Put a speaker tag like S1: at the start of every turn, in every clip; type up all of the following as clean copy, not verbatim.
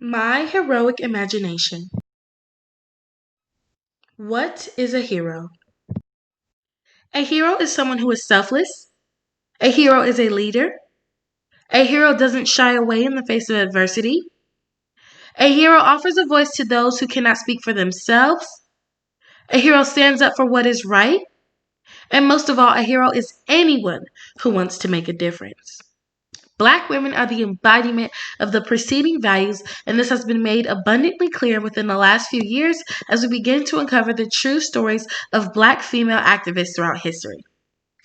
S1: My heroic imagination. What is a hero? A hero is someone who is selfless. A hero is a leader. A hero doesn't shy away in the face of adversity. A hero offers a voice to those who cannot speak for themselves. A hero stands up for what is right. And most of all, a hero is anyone who wants to make a difference. Black women are the embodiment of the preceding values, and this has been made abundantly clear within the last few years as we begin to uncover the true stories of Black female activists throughout history.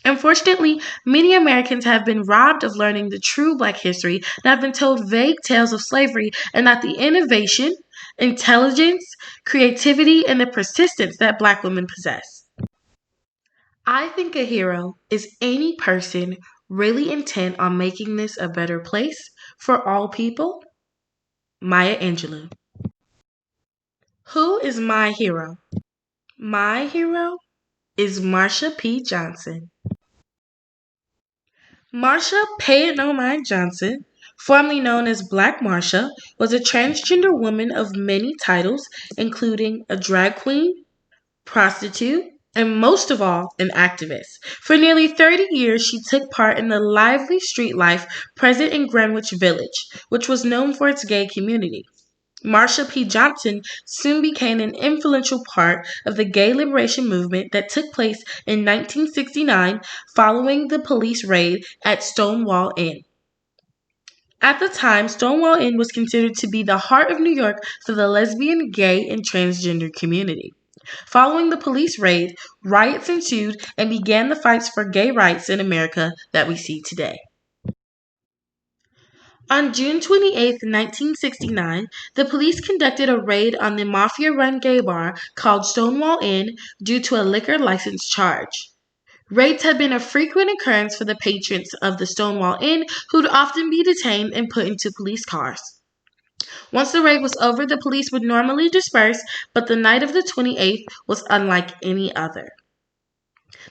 S1: Unfortunately, many Americans have been robbed of learning the true Black history and have been told vague tales of slavery and not the innovation, intelligence, creativity, and the persistence that Black women possess. I think a hero is any person really intent on making this a better place for all people. Maya Angelou. Who is my hero? My hero is Marsha P. Johnson. Marsha Pay It No Mind Johnson, formerly known as Black Marsha, was a transgender woman of many titles, including a drag queen, prostitute, and most of all, an activist. For nearly 30 years, she took part in the lively street life present in Greenwich Village, which was known for its gay community. Marsha P. Johnson soon became an influential part of the gay liberation movement that took place in 1969 following the police raid at Stonewall Inn. At the time, Stonewall Inn was considered to be the heart of New York for the lesbian, gay, and transgender community. Following the police raid, riots ensued and began the fights for gay rights in America that we see today. On June 28, 1969, the police conducted a raid on the mafia-run gay bar called Stonewall Inn due to a liquor license charge. Raids had been a frequent occurrence for the patrons of the Stonewall Inn, who'd often be detained and put into police cars. Once the raid was over, the police would normally disperse, but the night of the 28th was unlike any other.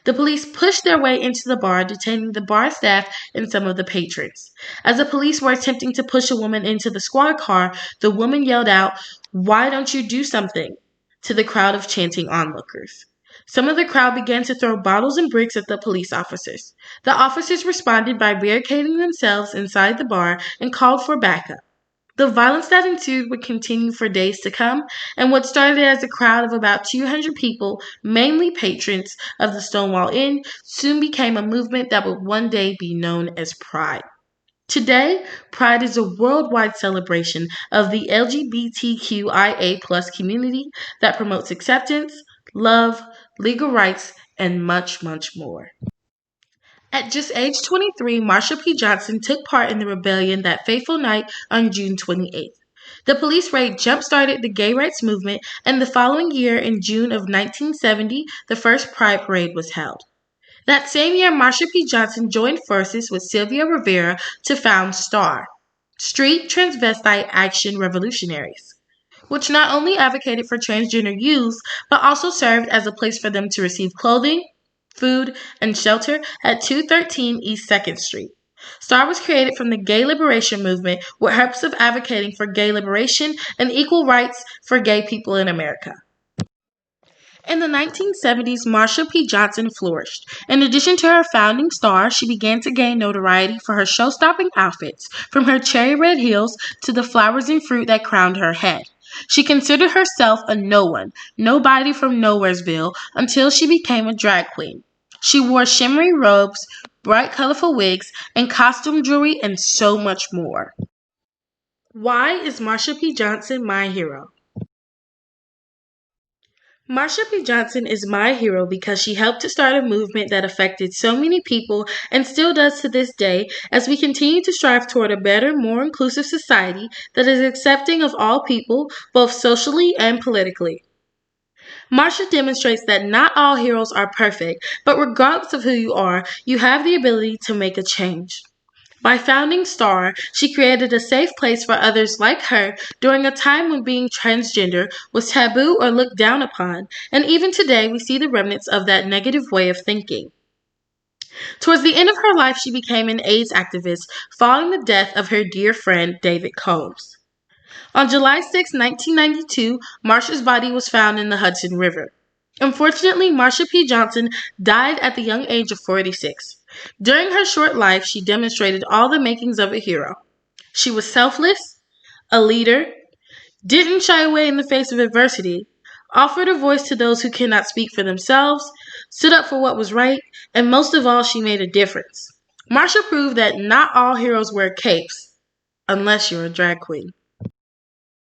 S1: The police pushed their way into the bar, detaining the bar staff and some of the patrons. As the police were attempting to push a woman into the squad car, the woman yelled out, "Why don't you do something?" to the crowd of chanting onlookers. Some of the crowd began to throw bottles and bricks at the police officers. The officers responded by barricading themselves inside the bar and called for backup. The violence that ensued would continue for days to come, and what started as a crowd of about 200 people, mainly patrons of the Stonewall Inn, soon became a movement that would one day be known as Pride. Today, Pride is a worldwide celebration of the LGBTQIA+ community that promotes acceptance, love, legal rights, and much, much more. At just age 23, Marsha P. Johnson took part in the rebellion that fateful night on June 28th. The police raid jump-started the gay rights movement, and the following year, in June of 1970, the first Pride Parade was held. That same year, Marsha P. Johnson joined forces with Sylvia Rivera to found STAR, Street Transvestite Action Revolutionaries, which not only advocated for transgender youths, but also served as a place for them to receive clothing, food, and shelter at 213 East 2nd Street. STAR was created from the gay liberation movement with hopes of advocating for gay liberation and equal rights for gay people in America. In the 1970s, Marsha P. Johnson flourished. In addition to her founding STAR, she began to gain notoriety for her show-stopping outfits, from her cherry red heels to the flowers and fruit that crowned her head. She considered herself a no one, nobody from Nowheresville, until she became a drag queen. She wore shimmery robes, bright colorful wigs, and costume jewelry, and so much more. Why is Marsha P. Johnson my hero? Marsha P. Johnson is my hero because she helped to start a movement that affected so many people and still does to this day as we continue to strive toward a better, more inclusive society that is accepting of all people, both socially and politically. Marsha demonstrates that not all heroes are perfect, but regardless of who you are, you have the ability to make a change. By founding STAR, she created a safe place for others like her during a time when being transgender was taboo or looked down upon, and even today we see the remnants of that negative way of thinking. Towards the end of her life, she became an AIDS activist following the death of her dear friend David Combs. On July 6, 1992, Marsha's body was found in the Hudson River. Unfortunately, Marsha P. Johnson died at the young age of 46. During her short life, she demonstrated all the makings of a hero. She was selfless, a leader, didn't shy away in the face of adversity, offered a voice to those who cannot speak for themselves, stood up for what was right, and most of all, she made a difference. Marsha proved that not all heroes wear capes, unless you're a drag queen.